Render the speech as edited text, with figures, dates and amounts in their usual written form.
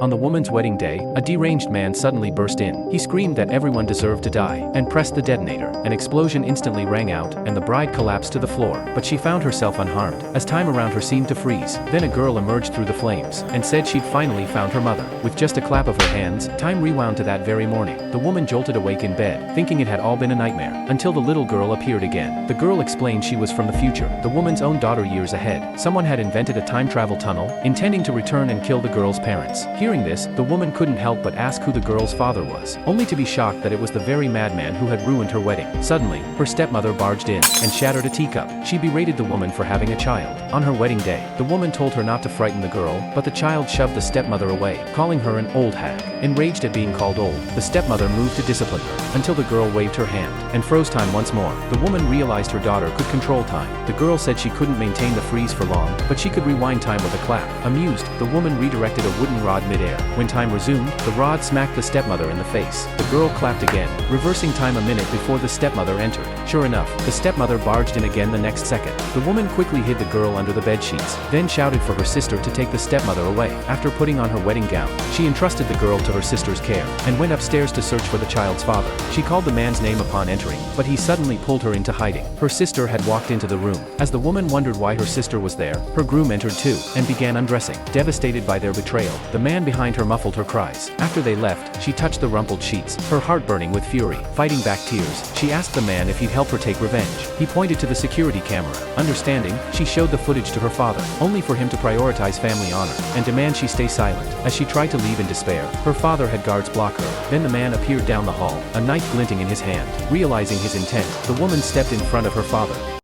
On the woman's wedding day, a deranged man suddenly burst in. He screamed that everyone deserved to die, and pressed the detonator. An explosion instantly rang out, and the bride collapsed to the floor, but she found herself unharmed, as time around her seemed to freeze. Then a girl emerged through the flames, and said she'd finally found her mother. With just a clap of her hands, time rewound to that very morning. The woman jolted awake in bed, thinking it had all been a nightmare, until the little girl appeared again. The girl explained she was from the future, the woman's own daughter years ahead. Someone had invented a time travel tunnel, intending to return and kill the girl's parents. Hearing this, the woman couldn't help but ask who the girl's father was, only to be shocked that it was the very madman who had ruined her wedding. Suddenly, her stepmother barged in, and shattered a teacup. She berated the woman for having a child. On her wedding day, the woman told her not to frighten the girl, but the child shoved the stepmother away, calling her an old hag. Enraged at being called old, the stepmother moved to discipline her, until the girl waved her hand, and froze time once more. The woman realized her daughter could control time. The girl said she couldn't maintain the freeze for long, but she could rewind time with a clap. Amused, the woman redirected a wooden rod mid-air. When time resumed, the rod smacked the stepmother in the face. The girl clapped again, reversing time a minute before the stepmother entered. Sure enough, the stepmother barged in again the next second. The woman quickly hid the girl under the bed sheets, then shouted for her sister to take the stepmother away. After putting on her wedding gown, she entrusted the girl to her sister's care, and went upstairs to search for the child's father. She called the man's name upon entering, but he suddenly pulled her into hiding. Her sister had walked into the room. As the woman wondered why her sister was there, her groom entered too, and began undressing. Devastated by their betrayal, the man behind her muffled her cries. After they left, she touched the rumpled sheets, her heart burning with fury. Fighting back tears, she asked the man if he'd help her take revenge. He pointed to the security camera. Understanding, she showed the footage to her father, only for him to prioritize family honor, and demand she stay silent. As she tried to leave in despair, her father had guards block her. Then the man appeared down the hall, a knife glinting in his hand. Realizing his intent, the woman stepped in front of her father.